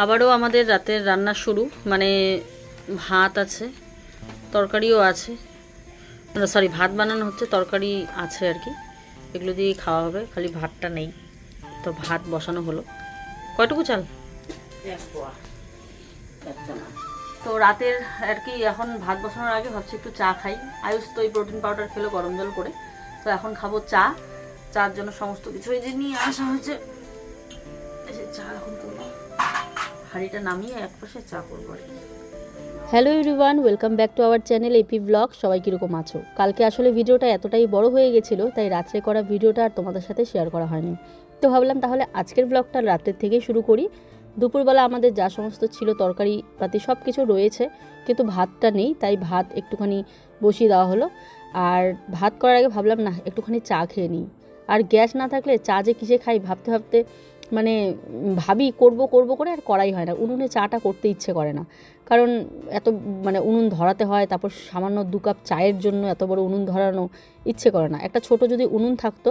আবারও আমাদের রাতের রান্না শুরু। মানে ভাত আছে, তরকারিও আছে, সরি ভাত বানানো হচ্ছে, তরকারি আছে আর কি, এগুলো দিয়ে খাওয়া হবে। খালি ভাতটা নেই, তো ভাত বসানো হলো। কয়টুকু চাল? তো রাতের আর কি এখন ভাত বসানোর আগে ভাবছি একটু চা খাই। আয়ুষ তো এই প্রোটিন পাউডার খেলো গরম জল করে, তো এখন খাবো চা। চার জন্য সমস্ত কিছু এই যে নিয়ে আসা হয়েছে। এই যে চা এখন করবো, হাঁড়িটা নামিয়ে এক পাশে চা করবো আর কি। Hello everyone, welcome back to our channel AP blog. সবাই কীরকম আছো? কালকে আসলে ভিডিওটা এতটাই বড় হয়ে গেছিলো, তাই রাত্রে করা ভিডিওটা আর তোমাদের সাথে শেয়ার করা হয়নি। তো ভাবলাম তাহলে আজকের ব্লগটা রাতের থেকেই শুরু করি। দুপুরবেলা আমাদের যা সমস্ত ছিল তরকারি পাতি সব কিছু রয়েছে, কিন্তু ভাতটা নেই, তাই ভাত একটুখানি বসিয়ে দেওয়া হলো। আর ভাত করার আগে ভাবলাম না একটুখানি চা খেয়ে নিই। আর গ্যাস না থাকলে চা যে কিসে খাই ভাবতে ভাবতে মানে ভাবি করব করব করে আর করাই হয় না। উনুনে চাটা করতে ইচ্ছে করে না, কারণ এত মানে উনুন ধরাতে হয়, তারপর সামান্য 2 কাপ চায়ের জন্য এত বড় উনুন ধরানো ইচ্ছে করে না। একটা ছোট যদি উনুন থাকতো,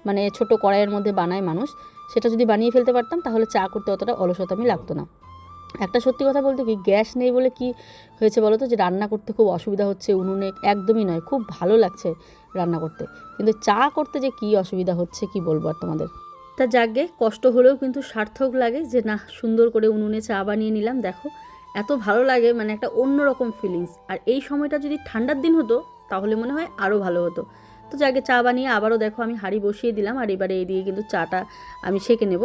মানে ছোট কড়াইয়ের মধ্যে বানায় মানুষ, সেটা যদি বানিয়ে ফেলতে পারতাম তাহলে চা করতে অতটা অলসতামি লাগতো না। একটা সত্যি কথা বলতে কি, গ্যাস নেই বলে কি হয়েছে বলো তো, যে রান্না করতে খুব অসুবিধা হচ্ছে। উনুনে একদমই নয়, খুব ভালো লাগছে রান্না করতে, কিন্তু চা করতে যে কি অসুবিধা হচ্ছে কি বলবো আর তোমাদের। তা যাকগে, কষ্ট হলেও কিন্তু সার্থক লাগে যে না সুন্দর করে উনুনে চা বানিয়ে নিলাম। দেখো এত ভালো লাগে, মানে একটা অন্যরকম ফিলিংস। আর এই সময়টা যদি ঠান্ডার দিন হতো তাহলে মনে হয় আরও ভালো হতো। তো যাকে চা বানিয়ে আবারও দেখো আমি হাঁড়ি বসিয়ে দিলাম, আর এবারে এই দিয়ে কিন্তু চাটা আমি সেঁকে নেব।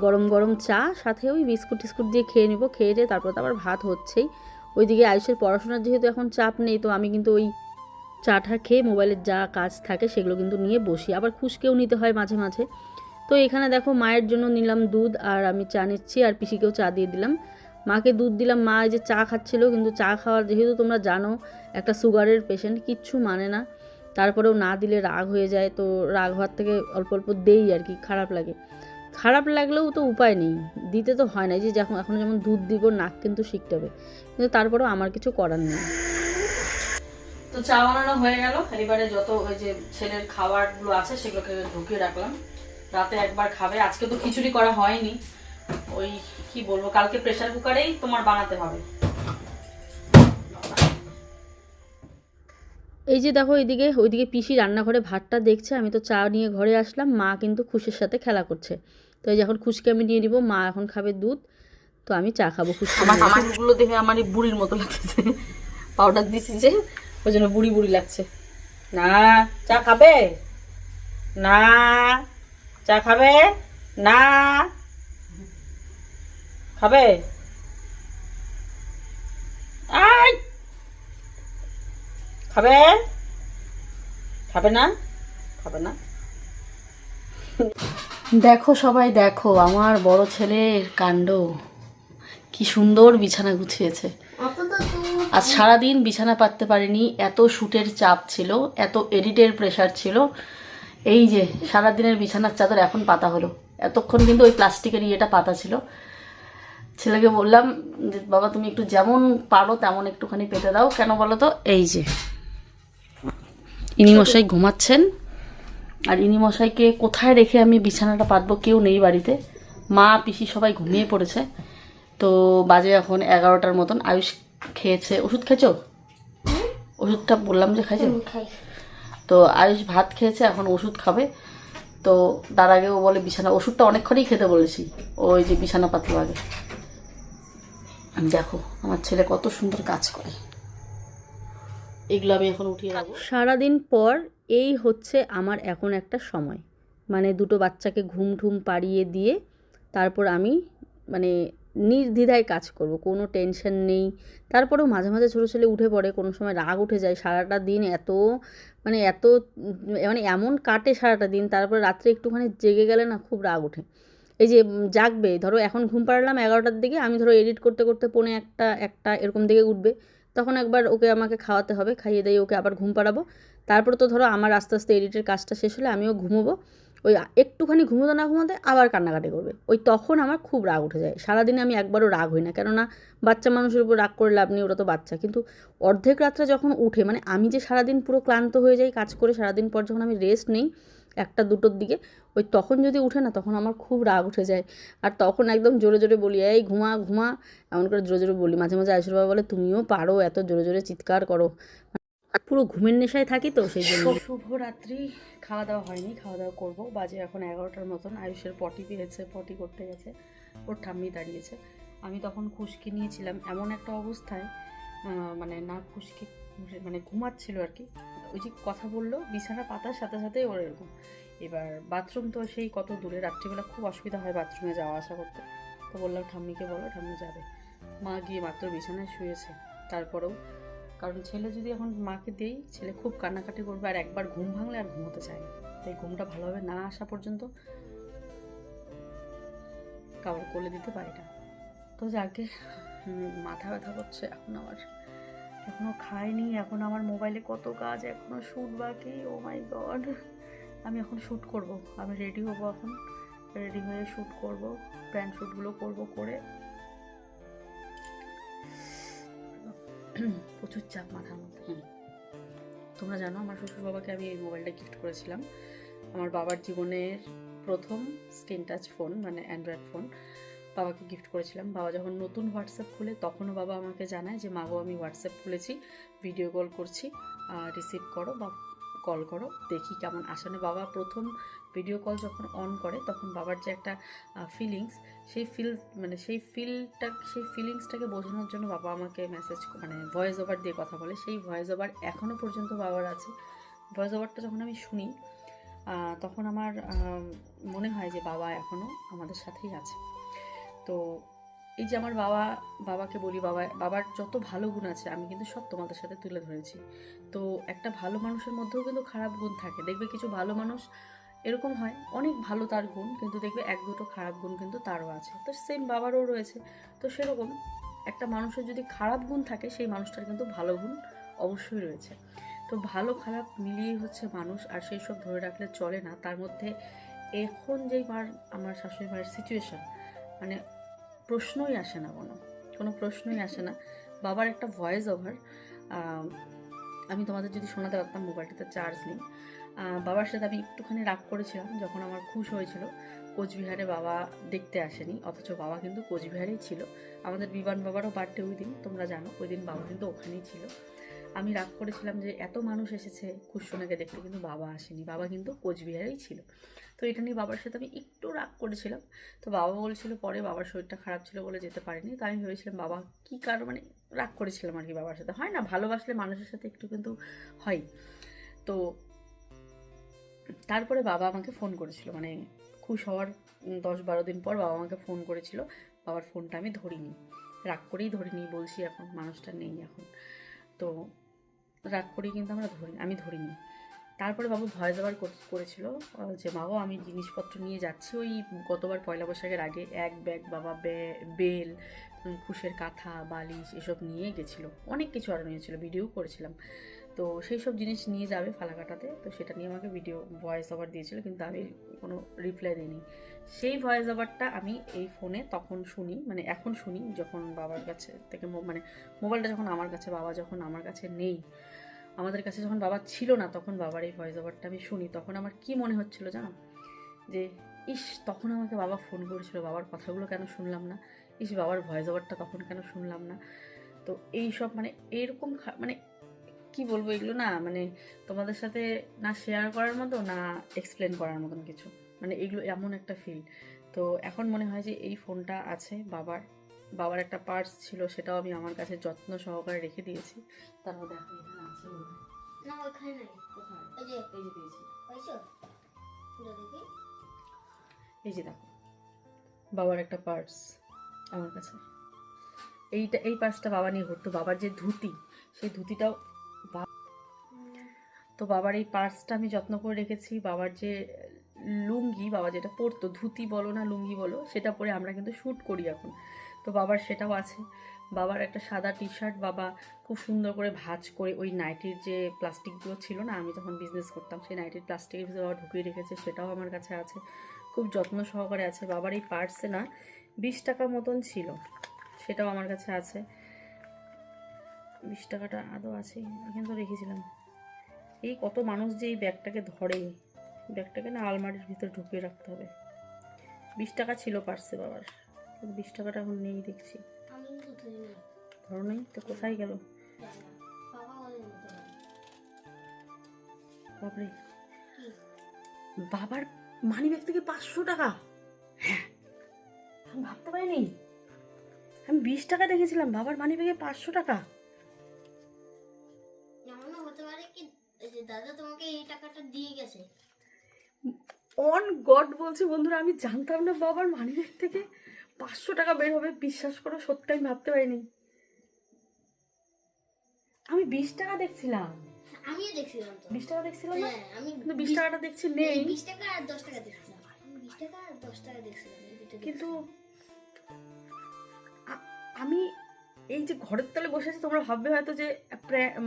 গরম গরম চা, সাথে ওই বিস্কুট টিস্কুট দিয়ে খেয়ে নেবো। খেয়ে দিয়ে তারপর তো আবার ভাত হচ্ছেই। ওইদিকে আয়ুষের পড়াশোনার যেহেতু এখন চাপ নেই, তো আমি কিন্তু ওই চাটা খেয়ে মোবাইলের যা কাজ থাকে সেগুলো কিন্তু নিয়ে বসি। আবার খুশকেও নিতে হয় মাঝে মাঝে। তো এখানে দেখো মায়ের জন্য নিলাম দুধ, আর আমি চা নিচ্ছি, আর পিসিকেও চা দিয়ে দিলাম। মাকে দুধ দিলাম, মা এই যে চা খাচ্ছিল, কিন্তু চা খাওয়ার যেহেতু তোমরা জানো একটা সুগারের পেশেন্ট, কিচ্ছু মানে না। তারপরেও না দিলে রাগ হয়ে যায়, তো রাগ হওয়ার থেকে অল্প অল্প দেই আর কি। খারাপ লাগে, খারাপ লাগলেও তো উপায় নেই, দিতে তো হয় না। যে যখন এখন যেমন দুধ দিব, নাক কিন্তু শিখতে হবে, কিন্তু তারপরেও আমার কিছু করার নেই। তো চা বানানো হয়ে গেল, এবারে যত ওই যে ছেলের খাবারগুলো আছে সেগুলোকে ঢুকিয়ে রাখলাম। রাতে একবার খাবে। আজকে তো খিচুড়ি করা হয়নি, ওই কি বলবো, কালকে প্রেসার কুকারেই তোমার বানাতে হবে। এই যে দেখো ওইদিকে পিসি রান্নাঘরে ভাতটা দেখছে, আমি তো চা নিয়ে ঘরে আসলাম। মা কিন্তু খুশের সাথে খেলা করছে। তো এই যখন খুশকে আমি নিয়ে নিব, মা এখন খাবে দুধ, তো আমি চা খাবো। চুলগুলো দেখে আমার বুড়ির মতো লাগছে, পাউডার দিছি যে ওই জন্য বুড়ি বুড়ি লাগছে। না চা খাবে না, চা খাবে না, খাবে আই খাবে, খাবে না, খাবে না। দেখো সবাই দেখো আমার বড় ছেলের কাণ্ড, কি সুন্দর বিছানা গুছিয়েছে। আজ সারাদিন বিছানা পাততে পারিনি, এত শ্যুটের চাপ ছিল, এত এডিটের প্রেশার ছিল। এই যে সারাদিনের বিছানার চাদর এখন পাতা হলো। এতক্ষণ কিন্তু ওই প্লাস্টিকের ইয়েটা পাতা ছিল। ছেলেকে বললাম যে বাবা তুমি একটু যেমন পারো তেমন একটুখানি পেতে দাও। কেন বলো তো, এই যে ইনি মশাই ঘুমাচ্ছেন, আর ইনি মশাইকে কোথায় রেখে আমি বিছানাটা পাতবো, কেউ নেই বাড়িতে। মা পিসি সবাই ঘুমিয়ে পড়েছে। তো বাজে এখন 11টার মতন। আয়ুষ খেয়েছে, ওষুধ খেয়েছো? ওষুধটা বললাম যে খাইছে। তো আয়ুষ ভাত খেয়েছে, এখন ওষুধ খাবে। তো তার আগে ও বলে বিছানা, ওষুধটা অনেকক্ষণই খেতে বলেছি, ওই যে বিছানা পাতলো আগে। দেখো আমার ছেলে কত সুন্দর কাজ করে, এগুলো আমি এখন উঠিয়ে রাখবো। সারাদিন পর এই হচ্ছে আমার এখন একটা সময়, মানে দুটো বাচ্চাকে ঘুম ঠুম পাড়িয়ে দিয়ে তারপর আমি মানে নির্দ্বিধায় কাজ করব, কোনো টেনশন নেই। তারপরেও মাঝে মাঝে ছোটো ছেলে উঠে পড়ে, কোনো সময় রাগ উঠে যায়। সারাটা দিন এত মানে এমন কাটে সারাটা দিন, তারপর রাত্রে একটুখানি জেগে গেলে না খুব রাগ ওঠে। এই যে জাগবে, ধরো এখন ঘুম পাড়লাম 11টার দিকে, আমি ধরো এডিট করতে করতে 1:45 এরকম দিকে উঠবে, তখন একবার ওকে আমাকে খাওয়াতে হবে, খাইয়ে দিয়ে ওকে আবার ঘুম পাড়াবো। তারপর তো ধরো আমার আস্তে আস্তে এডিটের কাজটা শেষ হলে আমিও ঘুমোবো। ওই একটুখানি ঘুমোতে না ঘুমোতে আবার কান্নাকাটি করবে, ওই তখন আমার খুব রাগ উঠে যায়। সারাদিনে আমি একবারও রাগ হই না, কেননা বাচ্চা মানুষের উপর রাগ করে লাভ নেই, ওরা তো বাচ্চা। কিন্তু অর্ধেক রাত্রে যখন উঠে, মানে আমি যে সারাদিন পুরো ক্লান্ত হয়ে যাই কাজ করে, সারাদিন পর যখন আমি রেস্ট নেই, 1টা 2টোর দিকে, ওই তখন যদি উঠে না তখন আমার খুব রাগ উঠে যায়, আর তখন একদম জোরে জোরে বলি, এই ঘুমা ঘুমা, এমন করে জোরে জোরে বলি। মাঝে মাঝে আয়ুষের বাবা বলে, তুমিও পারো এত জোরে জোরে চিৎকার করো, আর পুরো ঘুমের নেশায় থাকি তো সেই জন্য। শুভরাত্রি। খাওয়া দাওয়া হয়নি, খাওয়া দাওয়া করবো, বাজে এখন 11টার মতন। আয়ুষের পটি পেয়েছে, পটি করতে গেছে, ওর ঠাম্মি দাঁড়িয়েছে। আমি তখন খুশকি নিয়েছিলাম এমন একটা অবস্থায়, মানে না খুশকি মানে ঘুমাচ্ছিল আর কি, ওই যে কথা বললো বিছানা পাতার সাথে সাথে ওর এরকম। এবার বাথরুম তো সেই কত দূরে, রাত্রিবেলা খুব অসুবিধা হয় বাথরুমে যাওয়া আসা করতে। তো বললাম ঠাম্মিকে বলো, ঠাম্মি যাবে। মা গিয়ে মাত্র বিছানায় শুয়েছে। তারপরেও, কারণ ছেলে যদি এখন মাকে দেই, ছেলে খুব কান্নাকাটি করবে, আর একবার ঘুম ভাঙলে আর ঘুমোতে চায় না। তাই ঘুমটা ভালোভাবে না আসা পর্যন্ত কাউকে কোলে দিতে পারি না। তো যাকে মাথা ব্যথা করছে এখন আমার, এখনও খাইনি, এখন আমার মোবাইলে কত কাজ, এখনও শ্যুট বাকি। ও মাই গড, আমি এখন শ্যুট করব, আমি রেডি হবো, এখন রেডি হয়ে শ্যুট করব, প্যান্ট শ্যুটগুলো করবো, করে প্রচুর চাপ মাথার মধ্যে। তোমরা জানো আমার শ্বশুর বাবাকে আমি এই মোবাইলটা গিফট করেছিলাম, আমার বাবার জীবনের প্রথম স্ক্রিন টাচ ফোন, মানে অ্যান্ড্রয়েড ফোন বাবাকে গিফট করেছিলাম। বাবা যখন নতুন হোয়াটসঅ্যাপ খুলে, তখনও বাবা আমাকে জানায় যে মাগো আমি হোয়াটসঅ্যাপ খুলেছি, ভিডিও কল করছি, রিসিভ করো বা কল করো, দেখি কেমন আসলে। বাবা প্রথম ভিডিও কল যখন অন করে, তখন বাবার যে একটা ফিলিংস, সেই ফিলিংসটাকে বোঝানোর জন্য বাবা আমাকে মেসেজ, মানে ভয়েস ওভার দিয়ে কথা বলে। সেই ভয়েস ওভার এখনও পর্যন্ত বাবার আছে। ভয়েস ওভারটা যখন আমি শুনি, তখন আমার মনে হয় যে বাবা এখনও আমাদের সাথেই আছে। তো এই যে আমার বাবাকে বলি, বাবার যত ভালো গুণ আছে আমি কিন্তু সব তোমাদের সাথে তুলে ধরেছি। তো একটা ভালো মানুষের মধ্যেও কিন্তু খারাপ গুণ থাকে, দেখবে কিছু ভালো মানুষ এরকম হয়, অনেক ভালো তার গুণ, কিন্তু দেখবে 1-2টো খারাপ গুণ কিন্তু তারও আছে। তো সেম বাবারও রয়েছে। তো সেরকম একটা মানুষের যদি খারাপ গুণ থাকে, সেই মানুষটার কিন্তু ভালো গুণ অবশ্যই রয়েছে। তো ভালো খারাপ মিলিয়ে হচ্ছে মানুষ, আর সেই সব ধরে রাখলে চলে না। তার মধ্যে এখন যেই আমার শাশুড়ি মায়ের সিচুয়েশন, মানে প্রশ্নই আসে না, কোনো প্রশ্নই আসে না। বাবার একটা ভয়েস ওভার আমি তোমাদের যদি শোনাতে পারতাম, মোবাইলটাতে চার্জ নেই। বাবার সাথে আমি একটুখানি রাগ করেছিলাম যখন আমার খুশ হয়েছিল। কোচবিহারে বাবা দেখতে আসেনি, অথচ বাবা কিন্তু কোচবিহারেই ছিল। আমাদের বিমান বাবারও বার্থডে ওই দিন, তোমরা জানো, ওই দিন বাবা কিন্তু ওখানেই ছিল। আমি রাগ করেছিলাম যে এত মানুষ এসেছে কুশোনাকে দেখতে, কিন্তু বাবা আসেনি, বাবা কিন্তু কোচবিহারেই ছিল। তো এটা নিয়ে বাবার সাথে আমি একটু রাগ করেছিলাম। তো বাবা বলছিল পরে বাবার শরীরটা খারাপ ছিল বলে যেতে পারেনি। তো আমি ভেবেছিলাম বাবা কী কারণ, মানে রাগ করেছিলাম আর কি বাবার সাথে। হয় না, ভালোবাসলে মানুষের সাথে একটু কিন্তু হয়। তো তারপরে বাবা আমাকে ফোন করেছিল, মানে খুশ হওয়ার 10-12 দিন পর বাবা আমাকে ফোন করেছিল। বাবার ফোনটা আমি ধরিনি, রাগ করেই ধরিনি, বলছি এখন মানুষটা নেই এখন। তো রাগ করেই কিন্তু আমি ধরিনি। তারপরে বাবু ভয়েস ওভার করেছিল যে মাগো আমি জিনিসপত্র নিয়ে যাচ্ছি। ওই গতবার পয়লা বৈশাখের আগে এক ব্যাগ বাবা বেল, কুশের কাঁথা, বালিশ এসব নিয়ে গেছিলো, অনেক কিছু আরও নিয়েছিল, ভিডিও করেছিলাম। তো সেই সব জিনিস নিয়ে যাবে ফালাকাটাতে, তো সেটা নিয়ে আমাকে ভয়েস ওভার দিয়েছিল, কিন্তু আমি কোনো রিপ্লাই দিইনি। সেই ভয়েস ওভারটা আমি এই ফোনে তখন শুনি, মানে এখন শুনি যখন বাবার কাছে থেকে, মানে মোবাইলটা যখন আমার কাছে, বাবা যখন আমার কাছে নেই, আমাদের কাছে যখন বাবা ছিল না, তখন বাবার এই ভয়েস ওভারটা আমি শুনি। তখন আমার কি মনে হচ্ছিল জানো, যে ইস তখন আমাকে বাবা ফোন করেছিল, বাবার কথাগুলো কেন শুনলাম না, ইস বাবার ভয়েস ওভারটা তখন কেন শুনলাম না। তো এই সব মানে এইরকম মানে কি বলবো, এগুলো না মানে তোমাদের সাথে না শেয়ার করার মতো, না এক্সপ্লেন করার মতন কিছু, মানে এগুলো এমন একটা ফিল। তো এখন মনে হয় যে এই ফোনটা আছে বাবার একটা পার্স ছিল, সেটাও আমি আমার কাছে যত্ন সহকারে রেখে দিয়েছি। তারপর দেখো এখানে আছে না, ওখানে নাই, কোথায়, এই যে দিয়েছি, এই যে দেখো বাবার একটা পার্স আমার কাছে। এই পার্সটা বাবা নিয়ে ঘুরতো, বাবার যে ধুতি, সেই ধুতিটাও। তো বাবার এই পার্সটা আমি যত্ন করে রেখেছি। বাবার যে লুঙ্গি, বাবা যেটা পরতো, ধুতি বলো না লুঙ্গি বলো, সেটা পরে আমরা কিন্তু শ্যুট করি এখন। তো বাবার সেটাও আছে। বাবার একটা সাদা টি শার্ট বাবা খুব সুন্দর করে ভাঁজ করে, ওই নাইটির যে প্লাস্টিকগুলো ছিল না, আমি যখন বিজনেস করতাম, সেই নাইটির প্লাস্টিকের ভিতরে বাবা ঢুকিয়ে রেখেছে, সেটাও আমার কাছে আছে, খুব যত্ন সহকারে আছে। বাবার এই পার্সে না 20 টাকা মতন ছিল, সেটাও আমার কাছে আছে। 20 টাকাটা আদৌ আছে, এখানে তো রেখেছিলাম। এই কত মানুষ যে এই ব্যাগটাকে ধরে, ব্যাগটাকে না আলমারির ভিতরে ঢুকিয়ে রাখতে হবে। 20 টাকা ছিল পার্সে বাবার, 20 টাকাটা এখন নেই দেখছি। ধরো নেই তো, কোথায় গেল? বাবারে, বাবার মানি ব্যাগ থেকে 500 টাকা! হ্যাঁ, আমি ভাবতে পারিনি। আমি 20 টাকা দেখেছিলাম, বাবার মানি ব্যাগে 500 টাকা। এমনও হতে পারে কি যে দাদা তোমাকে এই টাকাটা দিয়ে গেছে। অন গড বলছি বন্ধুরা, আমি জানতাম না বাবার মানি ব্যাগ থেকে 500 টাকা বের হবে। বিশ্বাস করো, সত্যি আমি ভাবতে পারিনি। আমি 20 টাকা দেখছিলাম। আমিও দেখছিলাম তো 20 টাকা দেখছিলাম না? হ্যাঁ, আমি কিন্তু 20 টাকাটা দেখছি নেই। 20 টাকা আর 10 টাকা দেখছিলাম। আমি 20 টাকা আর 10 টাকা দেখছিলাম। কিন্তু আমি এই যে ঘরের তলে বসে আছি, তোমরা ভাববে হয়তো যে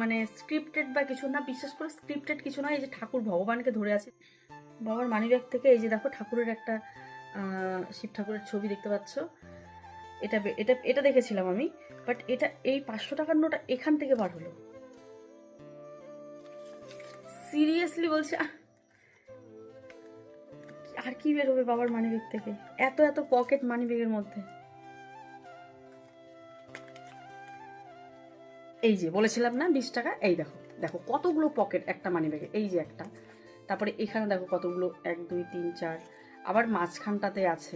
মানে স্ক্রিপ্টেড বা কিছু না। বিশ্বাস করে স্ক্রিপ্টেড কিছু নয়। এই যে ঠাকুর ভগবানকে ধরে আছে বাবার মানি ব্যাগ থেকে। এই যে দেখো, ঠাকুরের একটা শিব ঠাকুরের ছবি দেখতে পাচ্ছ। এটা এটা এটা দেখেছিলাম আমি, বাট এটা এই 500 টাকার নোটা এখান থেকে বার হলো। সিরিয়াসলি বলছি, আর কি বের হবে বাবার মানি ব্যাগ থেকে? এত এত পকেট মানি ব্যাগের মধ্যে। এই যে বলেছিলাম না 20 টাকা, এই দেখো দেখো কতগুলো পকেট একটা মানি ব্যাগে। এই যে একটা, তারপরে এখানে দেখো কতগুলো, 1 2 3 4, আবার মাঝখানটাতে আছে।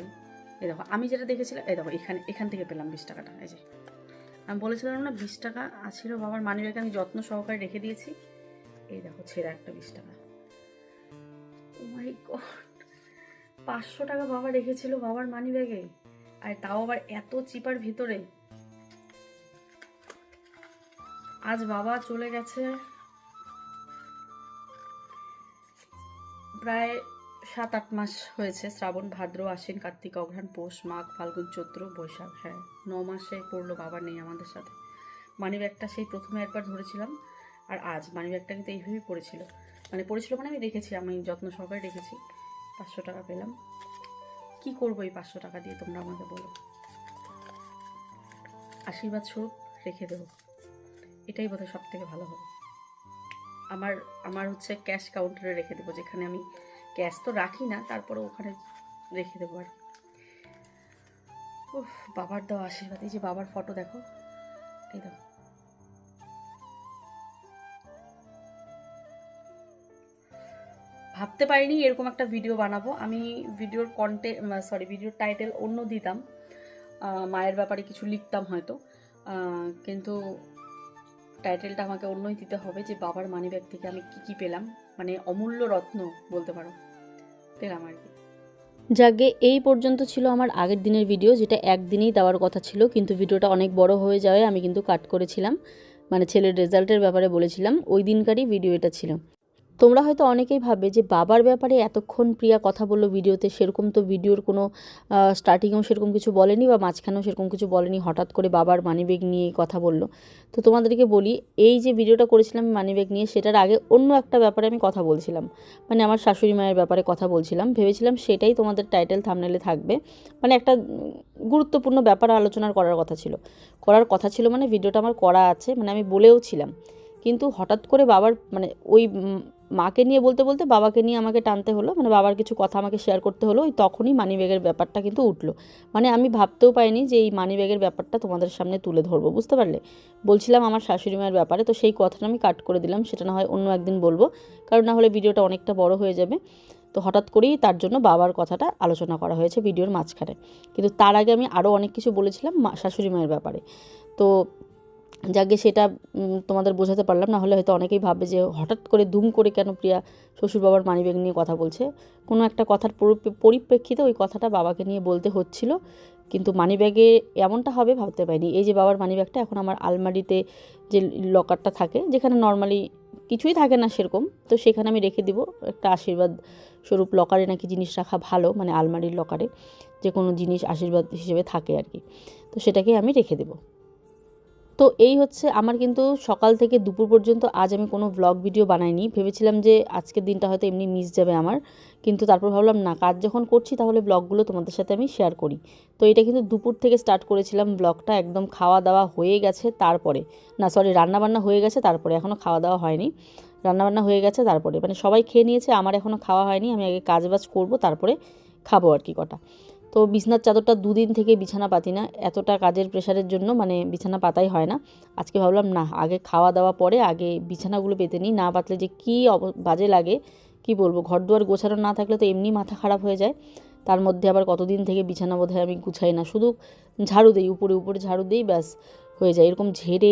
এই দেখো, আমি যেটা দেখেছিলাম, এই দেখো এখান থেকে পেলাম 20 টাকাটা। এই যে আমি বলেছিলাম না 20 টাকা আছিল বাবার মানি ব্যাগে, আমি যত্ন সহকারে রেখে দিয়েছি। এই দেখো ছেঁড়া একটা 20 টাকা। ও মাই গড, 500 টাকা বাবা রেখেছিল বাবার মানি ব্যাগে, আর তাও আবার এত চিপার ভিতরে। আজ বাবা চলে গেছে প্রায় 7-8 মাস হয়েছে। শ্রাবণ, ভাদ্র, আশ্বিন, কার্তিক, অঘ্রাণ, পৌষ, মাঘ, ফাল্গুন, চৈত্র, বৈশাখ। হ্যাঁ, 9 মাসে পড়লো বাবা নেই আমাদের সাথে। মানি ব্যাগটা সেই প্রথমে একবার ধরেছিলাম, আর আজ মানি ব্যাগটা কিন্তু এইভাবেই পড়েছিল। মানে আমি রেখেছি, আমি যত্ন সহকারে রেখেছি। 500 টাকা পেলাম। কি করবো এই 500 টাকা দিয়ে, তোমরা আমাকে বলো। আশীর্বাদ স্বরূপ রেখে দেবো, এটাই বোধহয় সব থেকে ভালো হবে। আমার হচ্ছে ক্যাশ কাউন্টারে রেখে দেবো, যেখানে আমি ক্যাশ তো রাখি না, তারপরে ওখানে রেখে দেবো আর। উফ, বাবার দেওয়া আশীর্বাদ। এই যে বাবার ফটো দেখো, এই দেখো। ভাবতে পারিনি এরকম একটা ভিডিও বানাবো আমি। ভিডিওর টাইটেল অন্য দিতাম, মায়ের ব্যাপারে কিছু লিখতাম হয়তো, কিন্তু টাইটেলটা আমাকে অন্যই দিতে হবে, যে বাবার মানি ব্যাগ থেকে আমি কি পেলাম। মানে অমূল্য রত্ন বলতে পারো, পেলাম আর কি। যাকে এই পর্যন্ত ছিল আমার আগের দিনের ভিডিও, যেটা একদিনেই দেওয়ার কথা ছিল, কিন্তু ভিডিওটা অনেক বড় হয়ে যাওয়ায় আমি কিন্তু কাট করেছিলাম। মানে ছেলের রেজাল্টের ব্যাপারে বলেছিলাম, ওই দিনকারই ভিডিও এটা ছিল। তোমরা হয়তো অনেকেই ভাববে যে বাবার ব্যাপারে এতক্ষণ প্রিয়া কথা বললো ভিডিওতে, সেরকম তো ভিডিওর কোনো স্টার্টিংয়েও সেরকম কিছু বলেনি বা মাঝখানেও সেরকম কিছু বলেনি, হঠাৎ করে বাবার মানিব্যাগ নিয়ে কথা বললো। তো তোমাদেরকে বলি, এই যে ভিডিওটা করেছিলাম মানিব্যাগ নিয়ে, সেটার আগে অন্য একটা ব্যাপারে আমি কথা বলছিলাম, মানে আমার শাশুড়ি মায়ের ব্যাপারে কথা বলছিলাম। ভেবেছিলাম সেটাই তোমাদের টাইটেল থাম্বনেলে থাকবে, মানে একটা গুরুত্বপূর্ণ ব্যাপার আলোচনা করার কথা ছিল, মানে ভিডিওটা আমার করা আছে, মানে আমি বলেও ছিলাম। কিন্তু হঠাৎ করে বাবার মানে ওই মাকে নিয়ে বলতে বলতে বাবাকে নিয়ে আমাকে টানতে হলো, মানে বাবার কিছু কথা আমাকে শেয়ার করতে হলো। ওই তখনই মানিব্যাগের ব্যাপারটা কিন্তু উঠলো। মানে আমি ভাবতেও পাইনি যে এই মানিব্যাগের ব্যাপারটা তোমাদের সামনে তুলে ধরবো, বুঝতে পারলে? বলছিলাম আমার শাশুড়ি মায়ের ব্যাপারে, তো সেই কথাটা আমি কাট করে দিলাম। সেটা না হয় অন্য একদিন বলবো, কারণ না হলে ভিডিওটা অনেকটা বড় হয়ে যাবে। তো হঠাৎ করেই তার জন্য বাবার কথাটা আলোচনা করা হয়েছে ভিডিওর মাঝখানে। কিন্তু তার আগে আমি আরও অনেক কিছু বলেছিলাম শাশুড়ি মায়ের ব্যাপারে। তো যাকে সেটা তোমাদের বোঝাতে পারলাম, না হলে হয়তো অনেকেই ভাববে যে হঠাৎ করে দুম করে কেন প্রিয়া শ্বশুর বাবার মানিব্যাগ নিয়ে কথা বলছে। কোনো একটা কথার পরিপ্রেক্ষিতে ওই কথাটা বাবাকে নিয়ে বলতে হচ্ছিল, কিন্তু মানিব্যাগে এমনটা হবে ভাবতে পারিনি। এই যে বাবার মানিব্যাগটা এখন আমার আলমারিতে যে লকারটা থাকে, যেখানে নর্মালি কিছুই থাকে না সেরকম, তো সেখানে আমি রেখে দিব। একটা আশীর্বাদ স্বরূপ লকারে নাকি জিনিস রাখা ভালো, মানে আলমারির লকারে যে কোনো জিনিস আশীর্বাদ হিসেবে থাকে আর কি, তো সেটাকে আমি রেখে দেবো। তো এই হচ্ছে আমার কিন্তু সকাল থেকে দুপুর পর্যন্ত আজ আমি কোনো ব্লগ ভিডিও বানাইনি। ভেবেছিলাম যে আজকের দিনটা হয়তো এমনি মিস যাবে আমার, কিন্তু তারপর ভাবলাম না, কাজ যখন করছি তাহলে ব্লগগুলো তোমাদের সাথে আমি শেয়ার করি। তো এটা কিন্তু দুপুর থেকে স্টার্ট করেছিলাম ব্লগটা, একদম খাওয়া দাওয়া হয়ে গেছে তারপরে, না সরি রান্নাবান্না হয়ে গেছে তারপরে, এখনও খাওয়া দাওয়া হয়নি। রান্নাবান্না হয়ে গেছে তারপরে, মানে সবাই খেয়ে নিয়েছে, আমার এখনও খাওয়া হয়নি, আমি আগে কাজবাজ করবো তারপরে খাবো আর কি কটা। তো বিছানার চাদরটা 2 দিন থেকে বিছানা পাতি না, এতটা কাজের প্রেশারের জন্য মানে বিছানা পাতাই হয় না। আজকে ভাবলাম না, আগে খাওয়া দাওয়া পরে আগে বিছানাগুলো পেতে নিই, না পাতলে যে কী বাজে লাগে কি বলবো। ঘর দুয়ার গোছানো না থাকলে তো এমনি মাথা খারাপ হয়ে যায়, তার মধ্যে আবার কতদিন থেকে বিছানা বোধহয় আমি গুছাই না, শুধু ঝাড়ু দিই, উপরে উপরে ঝাড়ু দিই, ব্যাস হয়ে যায়। এরকম ঝেড়ে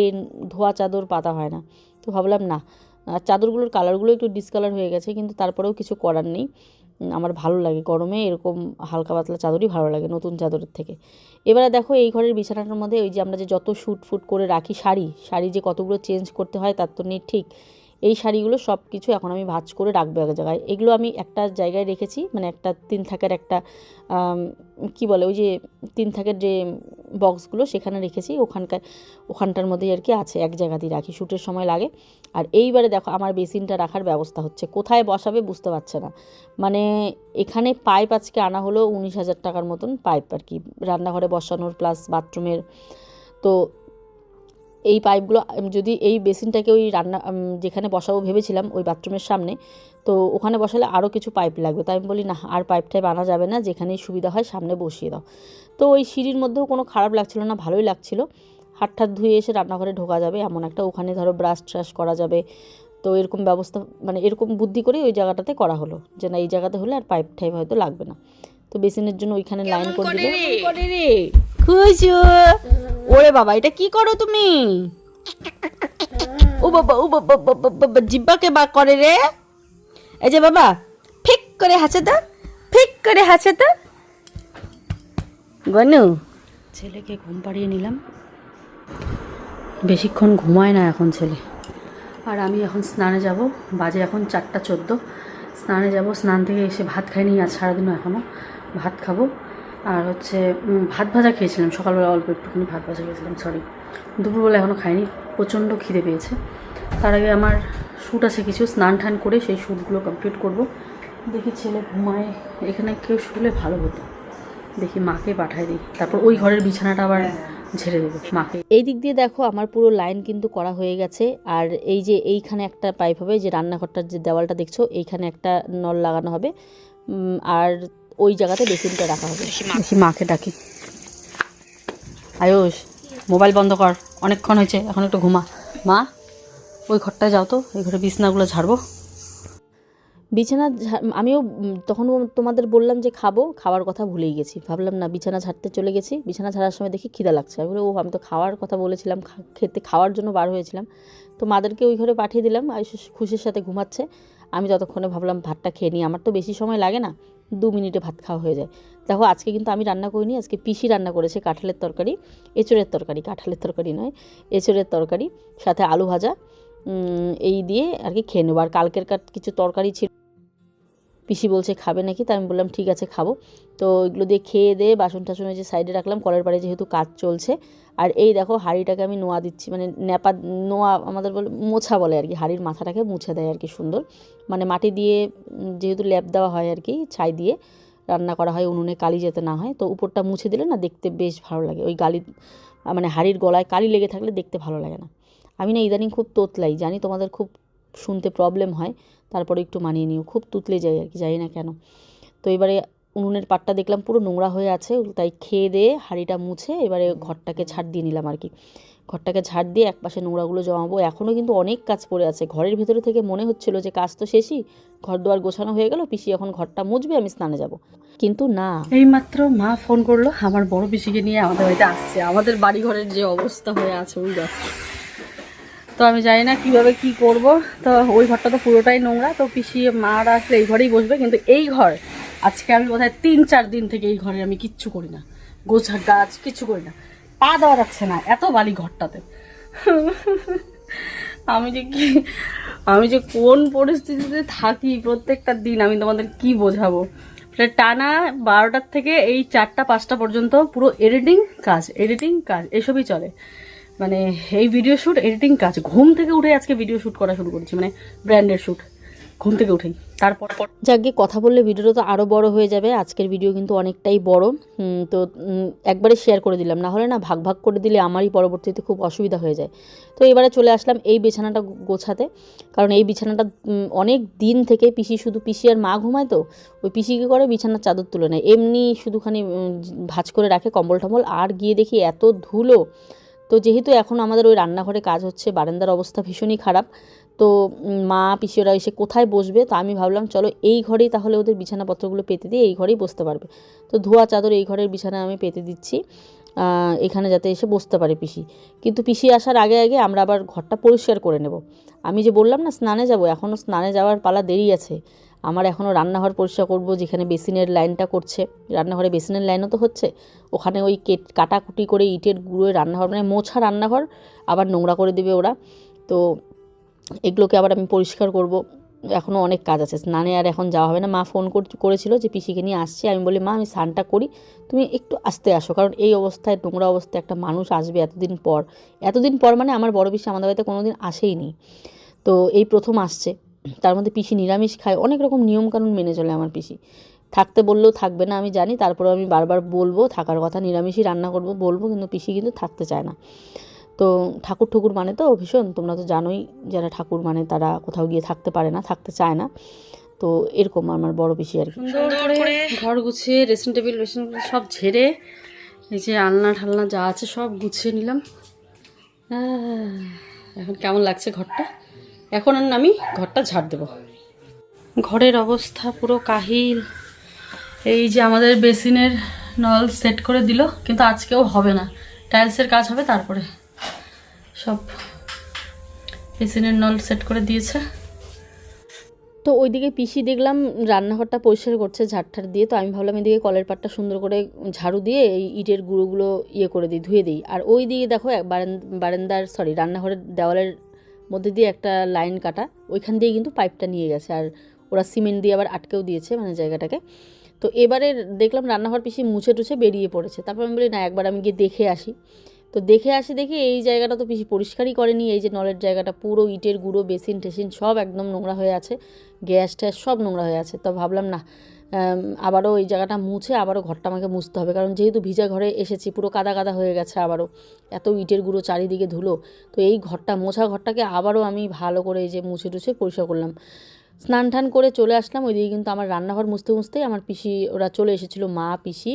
ধোয়া চাদর পাতা হয় না। তো ভাবলাম না, আর চাদরগুলোর কালারগুলো একটু ডিসকালার হয়ে গেছে, কিন্তু তারপরেও কিছু করার নেই, আমার ভালো লাগে গরমে এরকম হালকা পাতলা চাদরই ভালো লাগে নতুন চাদরের থেকে। এবারে দেখো এই ঘরের বিছানাটার মধ্যে ওই যে আমরা যে যত শ্যুট ফুট করে রাখি শাড়ি যে কতগুলো চেঞ্জ করতে হয় তার তো নেই ঠিক, এই শাড়িগুলো সব কিছু এখন আমি ভাঁজ করে রাখবো এক জায়গায়। এগুলো আমি একটা জায়গায় রেখেছি, মানে একটা 3 থাকের একটা কি বলে ওই যে 3 থাকের যে বক্সগুলো সেখানে রেখেছি, ওখানটার মধ্যেই আর কি আছে, এক জায়গাতেই রাখি, শ্যুটের সময় লাগে। আর এইবারে দেখো আমার বেসিনটা রাখার ব্যবস্থা হচ্ছে, কোথায় বসাবে বুঝতে পারছে না। মানে এখানে পাইপ আজকে আনা হলো 19,000 টাকার মতন পাইপ আর কি, রান্নাঘরে বসানোর প্লাস বাথরুমের। তো এই পাইপগুলো যদি এই বেসিনটাকে ওই যেখানে বসাবো ভেবেছিলাম ওই বাথরুমের সামনে, তো ওখানে বসালে আরও কিছু পাইপ লাগবে। তো আমি বলি না, আর পাইপ টাইপ আনা যাবে না, যেখানেই সুবিধা হয় সামনে বসিয়ে দাও। তো ওই সিঁড়ির মধ্যেও কোনো খারাপ লাগছিল না, ভালোই লাগছিল। হাত ঠাত ধুয়ে এসে রান্নাঘরে ঢোকা যাবে এমন একটা, ওখানে ধরো ব্রাশ ট্রাশ করা যাবে। তো এরকম ব্যবস্থা, মানে এরকম বুদ্ধি করে ওই জায়গাটাতে করা হলো যে না, এই জায়গাতে হলে আর পাইপ টাইপ হয়তো লাগবে না। তো বেসিনের জন্য ওইখানে লাইন করে দিল। খুশু, ওরে বাবা, এটা কি করো তুমি? ও বাবা, ও বাবা, জিব্বাকে বা করে রে। এই যে বাবা, ফিক করে হাসে তো, ফিক করে হাসে তো। গনু, ছেলেকে ঘুম পাড়িয়ে নিলাম, বেশিক্ষণ ঘুমায় না এখন ছেলে। আর আমি এখন স্নানে যাব, বাজে এখন 4:14, স্নানে যাব। স্নান থেকে এসে ভাত খাইনি আজ সারাদিনও, এখনও ভাত খাবো। আর হচ্ছে ভাত ভাজা খেয়েছিলাম সকালবেলা, অল্প একটুখানি ভাত ভাজা খেয়েছিলাম, সরি, দুপুরবেলা এখনও খাইনি, প্রচণ্ড খিদে পেয়েছে। তার আগে আমার শ্যুট আছে কিছু, স্নান টান করে সেই শ্যুটগুলো কমপ্লিট করব। দেখি ছেলে ঘুমায়, এখানে কেউ শুলে ভালো হতো, দেখি মাকে পাঠায় দিই, তারপর ওই ঘরের বিছানাটা আবার ঝেড়ে দেবো মাকে। এই দিক দিয়ে দেখো আমার পুরো লাইন কিন্তু করা হয়ে গেছে। আর এই যে এইখানে একটা পাইপ হবে, যে রান্নাঘরটার যে দেওয়ালটা দেখছো এইখানে একটা নল লাগানো হবে, আর ওই জায়গাতে বেসিনটা রাখা হবে। মাকে ডাকি, আয়ুষ মোবাইল বন্ধ কর, অনেকক্ষণ হয়েছে, এখন একটু ঘুমা। মা ওই ঘরটায় যাও তো, এই ঘরে বিছানাগুলো ঝাড়বো। বিছানা আমিও তখন তোমাদের বললাম যে খাওয়ার কথা ভুলেই গেছি, ভাবলাম না বিছানা ঝাড়তে চলে গেছি, বিছানা ঝাড়ার সময় দেখি খিদা লাগছে, আমি বলি ও আমি তো খাওয়ার কথা বলেছিলাম, খাওয়ার জন্য বার হয়েছিলাম। তো মাদেরকে ওই ঘরে পাঠিয়ে দিলাম, আয়ুষ খুশির সাথে ঘুমাচ্ছে। আমি ততক্ষণে ভাবলাম ভাতটা খেয়ে নিই, আমার তো বেশি সময় লাগে না, 2 মিনিটে ভাত খাওয়া হয়ে যায়। দেখো আজকে কিন্তু আমি রান্না করিনি, আজকে পিসি রান্না করেছে কাঁঠালের তরকারি, এঁচড়ের তরকারি, কাঁঠালের তরকারি নয়, এঁচড়ের তরকারি, সাথে আলু ভাজা, এই দিয়ে আর কি খেয়ে নেবো। আর কালকের কিছু তরকারি ছিল, পিসি বলছে খাবে নাকি, তাই আমি বললাম ঠিক আছে খাবো। তো এগুলো দিয়ে খেয়ে দিয়ে বাসন টাসন যে সাইডে রাখলাম, কলের পাড়ে যেহেতু কাজ চলছে। আর এই দেখো হাঁড়িটাকে আমি নোয়া দিচ্ছি, মানে নোয়া আমাদের বলে মোছা বলে আর কি, হাঁড়ির মাথাটাকে মুছে দেয় আর কি সুন্দর, মানে মাটি দিয়ে যেহেতু ল্যাপ দেওয়া হয় আর কি, ছাই দিয়ে রান্না করা হয়, উনুনে কালি যাতে না হয়, তো উপরটা মুছে দিলে না দেখতে বেশ ভালো লাগে। ওই মানে হাঁড়ির গলায় কালি লেগে থাকলে দেখতে ভালো লাগে না। আমি না ইদানিং খুব তোতলাই, জানি তোমাদের খুব শুনতে প্রবলেম হয়, তারপরে একটু মানিয়ে নিও, খুব তুতলে যায় আর কি, জানি না কেন। তো এবারে উনুনের পাটটা দেখলাম পুরো নোংরা হয়ে আছে, তাই খেয়ে দিয়ে হাঁড়িটা মুছে এবারে ঘরটাকে ঝাড় দিয়ে নিলাম আর কি। ঘরটাকে ঝাড় দিয়ে একপাশে নোংরাগুলো জমাবো, এখনও কিন্তু অনেক কাজ পড়ে আছে। ঘরের ভেতরে থেকে মনে হচ্ছিল যে কাজ তো শেষই, ঘর দুয়ার গোছানো হয়ে গেল, পিসি এখন ঘরটা মুছবে, আমি স্নানে যাব, কিন্তু না। এইমাত্র মা ফোন করলো, আমার বড় পিসিকে নিয়ে আমাদের বাড়িতে আসছে। আমাদের বাড়ি ঘরের যে অবস্থা হয়ে আছে ওই দেখো, তো আমি জানি না কিভাবে কি করব। তো ওই ঘরটা তো পুরোটাই নোংরা, তো পিসি মারা আসলে এই ঘরেই বসবে, কিন্তু এই ঘর আজকে আমি বোধহয় 3-4 দিন থেকে এই ঘরে আমি কিচ্ছু করি না, গোছা গাছ কিচ্ছু করি না, পা দেওয়া যাচ্ছে না, এত বালি ঘরটাতে। আমি যে কোন পরিস্থিতিতে থাকি প্রত্যেকটা দিন আমি তোমাদের কি বোঝাবো। টানা 12টার থেকে এই 4টা-5টা পর্যন্ত পুরো এডিটিং কাজ এসবই চলে, মানে এই ভিডিও শ্যুট, এডিটিং কাজ। ঘুম থেকে উঠে আজকে ভিডিও শ্যুট করা শুরু করেছি, মানে ব্র্যান্ডের শ্যুট। ঘুম থেকে উঠেই। তারপর যাকে কথা বললে ভিডিওটা তো আরও বড় হয়ে যাবে। আজকের ভিডিও কিন্তু অনেকটাই বড়, তো একবারে শেয়ার করে দিলাম, না হলে না ভাগ ভাগ করে দিলে আমারই পরবর্তীতে খুব অসুবিধা হয়ে যায়। তো এবারে চলে আসলাম এই বিছানাটা গোছাতে, কারণ এই বিছানাটা অনেক দিন থেকে পিসি আর মা ঘুমায়, তো ওই পিসি কী করে বিছানার চাদর তুলে নেয়, এমনি শুধুখানি ভাঁজ করে রাখে কম্বল টম্বল, আর গিয়ে দেখি এত ধুলো। তো যেহেতু এখন আমাদের ওই রান্নাঘরে কাজ হচ্ছে, বারান্দার অবস্থা ভীষণই খারাপ, তো মা পিসিরা এসে কোথায় বসবে, তো আমি ভাবলাম চলো এই ঘরেই তাহলে ওদের বিছানাপত্রগুলো পেতে দিয়ে এই ঘরেই বসতে পারবে। তো ধোয়া চাদর এই ঘরের বিছানা আমি পেতে দিচ্ছি, এখানে যাতে এসে বসতে পারে পিসি। কিন্তু পিসি আসার আগে আগে আমরা আবার ঘরটা পরিষ্কার করে নেব। আমি যে বললাম না স্নানে যাব, এখনও স্নানে যাওয়ার পালা দেরি আছে আমার, এখনও রান্নাঘর পরিষ্কার করব, যেখানে বেসিনের লাইনটা করছে, রান্নাঘরে বেসিনের লাইনও তো হচ্ছে, ওখানে ওই কাটাকুটি করে ইটের গুঁড়োয় রান্নাঘর, মানে মোছা রান্নাঘর আবার নোংরা করে দেবে ওরা, তো এগুলোকে আবার আমি পরিষ্কার করব। এখনও অনেক কাজ আছে, স্নানে আর এখন যাওয়া হবে না। মা ফোন করেছিল যে পিসিকে নিয়ে আসছে, আমি বলি মা আমি স্নানটা করি, তুমি একটু আসতে আসো, কারণ এই অবস্থায় নোংরা অবস্থায় একটা মানুষ আসবে এতদিন পর মানে আমার বড় পিসি আমাদের বাড়িতে কোনো দিন আসেই নি, তো এই প্রথম আসছে। তার মধ্যে পিসি নিরামিষ খায়, অনেক রকম নিয়মকানুন মেনে চলে আমার পিসি, থাকতে বললেও থাকবে না আমি জানি, তারপরেও আমি বারবার বলবো থাকার কথা, নিরামিষই রান্না করব বলবো, কিন্তু পিসি কিন্তু থাকতে চায় না। তো ঠাকুর মানে তো ভীষণ, তোমরা তো জানোই, যারা ঠাকুর মানে তারা কোথাও গিয়ে থাকতে পারে না, থাকতে চায় না, তো এরকম আমার বড় পিসি আর কি। সুন্দর করে ঘর গুছিয়ে ড্রেসিং টেবিল সব ঝেড়ে, এই যে আলনা ঠালনা যা আছে সব গুছিয়ে নিলাম। এখন কেমন লাগছে ঘরটা, এখন আমি ঘরটা ঝাড় দেব। ঘরের অবস্থা পুরো কাহিল। এই যে আমাদের বেসিনের নল সেট করে দিল, কিন্তু আজকেও হবে না, টাইলসের কাজ হবে তারপরে। সব বেসিনের নল সেট করে দিয়েছে। তো ওইদিকে পিসি দেখলাম রান্নাঘরটা পরিষ্কার করছে ঝাড় দিয়ে, তো আমি ভাবলাম এদিকে কলের পাটটা সুন্দর করে ঝাড়ু দিয়ে এই ইটের গুঁড়োগুলো করে দিই, ধুয়ে দিই। আর ওই দিকে দেখো রান্নাঘরের দেওয়ালের মধ্যে দিয়ে একটা লাইন কাটা, ওইখান দিয়ে কিন্তু পাইপটা নিয়ে গেছে, আর ওরা সিমেন্ট দিয়ে আবার আটকেও দিয়েছে মানে জায়গাটাকে। তো এবারে দেখলাম রান্নাঘর পিসি মুছে টুছে বেরিয়ে পড়েছে, তারপর আমি বলি না একবার আমি গিয়ে দেখে আসি। তো দেখে দেখি এই জায়গাটা তো পিসি পরিষ্কারই করেনি, এই যে নলের জায়গাটা পুরো ইটের গুঁড়ো, বেসিন টেসিন সব একদম নোংরা হয়ে আছে, গ্যাস ট্যাস সব নোংরা হয়ে আছে। তো ভাবলাম না আবারও এই জায়গাটা মুছে আবারও ঘরটা আমাকে মুছতে হবে, কারণ যেহেতু ভিজা ঘরে এসেছি পুরো কাদা কাদা হয়ে গেছে, আবারও এত ইটের গুঁড়ো চারিদিকে ধুলো, তো এই মোছা ঘরটাকে আবারও আমি ভালো করে এই যে মুছে টুছে পরিষ্কার করলাম। স্নান টান করে চলে আসলাম, ওইদিকে কিন্তু আমার রান্নাঘর মুছতেই আমার পিসি ওরা চলে এসেছিলো, মা পিসি।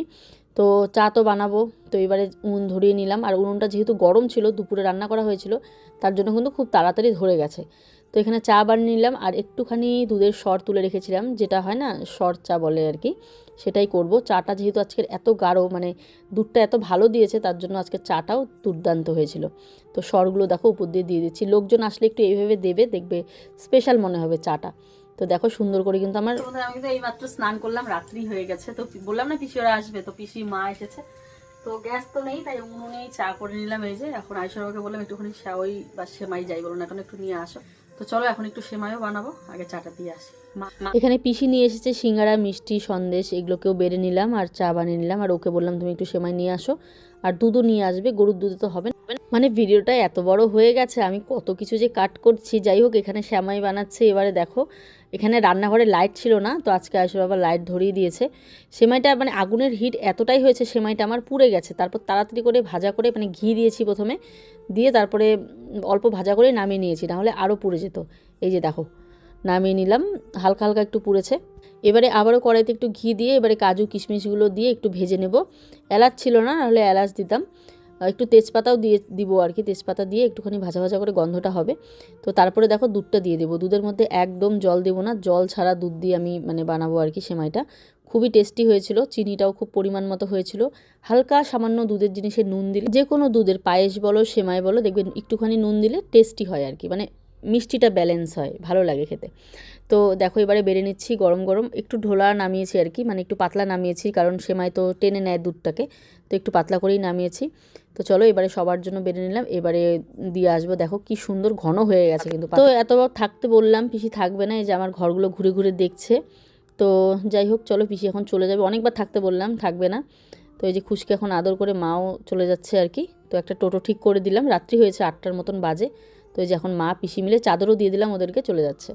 তো চা তো বানাবো, তো এবারে উনুন ধরিয়ে নিলাম, আর উনুনটা যেহেতু গরম ছিল, দুপুরে রান্না করা হয়েছিল, তার জন্য কিন্তু খুব তাড়াতাড়ি ধরে গেছে। তো এখানে চা বানিয়ে নিলাম, আর একটুখানি দুধের সর তুলে রেখেছিলাম, যেটা হয় না সর চা বলে আর কি, সেটাই করব। চাটা যেহেতু আজকের এত গাঢ়, মানে দুধটা এত ভালো দিয়েছে, তার জন্য আজকে চাটাও দুর্দান্ত হয়েছিল। তো সরগুলো দেখো উপর দিয়ে দিচ্ছি, লোকজন আসলে একটু এইভাবে দেবে, দেখবে স্পেশাল মনে হবে চাটা। তো দেখো সুন্দর করে কিন্তু আমি কিন্তু এই মাত্র স্নান করলাম, রাত্রি হয়ে গেছে, তো বললাম না পিসি ওরা আসবে, তো পিসি মা এসেছে, তো গ্যাস তো নেই, তাই উনুনেই চা করে নিলাম। এই যে এখন আয়সরবাকে বললাম একটুখানি সেমাই বা সেমাই যাই বলো না, এখন একটু নিয়ে আসো, তো চলো এখন একটু সেমাইও বানাবো, আগে চাটা দিয়ে আসি। এখানে পিসি নিয়ে এসেছে সিঙ্গারা, মিষ্টি, সন্দেশ, এগুলোকেও বেড়ে নিলাম আর চা বানিয়ে নিলাম, আর ওকে বললাম তুমি একটু সেমাই নিয়ে আসো, আর দুধও নিয়ে আসবে, গরুর দুধে তো হবে না। মানে ভিডিওটা এত বড় হয়ে গেছে, আমি কত কিছু যে কাট করছি। যাই হোক, এখানে সেমাই বানাচ্ছে। এবারে দেখো এখানে রান্নাঘরে লাইট ছিল না, তো আজকে আয়ুষ বাবা লাইট ধরিয়ে দিয়েছে। সেমাইটা মানে আগুনের হিট এতটাই হয়েছে, সেমাইটা আমার পুড়ে গেছে। তারপর তাড়াতাড়ি করে ভাজা করে, মানে ঘি দিয়েছি প্রথমে, দিয়ে তারপরে অল্প ভাজা করে নামিয়ে নিয়েছি, নাহলে আরও পুড়ে যেত। এই যে দেখো নামিয়ে নিলাম, হালকা হালকা একটু পুড়েছে। এবারে আবারও কড়াইতে একটু ঘি দিয়ে এবারে কাজু কিশমিশগুলো দিয়ে একটু ভেজে নেব। এলাচ ছিল না, নাহলে এলাচ দিতাম, একটু তেজপাতাও দিব আর কি, তেজপাতা দিয়ে একটুখানি ভাজা ভাজা করে গন্ধটা হবে। তো তারপরে দেখো দুধটা দিয়ে দেবো, দুধের মধ্যে একদম জল দেবো না, জল ছাড়া দুধ দিয়ে আমি মানে বানাবো আর কি সেমাইটা। খুবই টেস্টি হয়েছিল, চিনিটাও খুব পরিমাণ মতো হয়েছিল। হালকা সামান্য দুধের জিনিসে নুন দিলে, যে কোনো দুধের পায়েস বলো সেমাই বলো, দেখবেন একটুখানি নুন দিলে টেস্টি হয় আর কি, মানে মিষ্টিটা ব্যালেন্স হয়, ভালো লাগে খেতে। তো দেখো এবারে বেড়ে নিচ্ছি, গরম গরম একটু ঢোলা নামিয়েছি আর কি, মানে একটু পাতলা নামিয়েছি, কারণ সেমাই তো টেনে নেয় দুধটাকে, তো একটু পাতলা করেই নামিয়েছি। তো চলো এবারে সবার জন্য বেড়ে নিলাম, এবারে দিয়ে আসবো। দেখো কি সুন্দর ঘন হয়ে গেছে কিন্তু। তো এত থাকতে বললাম, পিসি থাকবে না, এই যে আমার ঘরগুলো ঘুরে ঘুরে দেখছে। তো যাই হোক চলো, পিসি এখন চলে যাবে, অনেকবার থাকতে বললাম, থাকবে না। তো এই যে খুশকি এখন আদর করে মাও চলে যাচ্ছে আর কি। তো একটা টোটো ঠিক করে দিলাম, রাত্রি হয়েছে 8টার মতন বাজে। তো এই যে এখন মা পিসি মিলে চাদরও দিয়ে দিলাম ওদেরকে, চলে যাচ্ছে।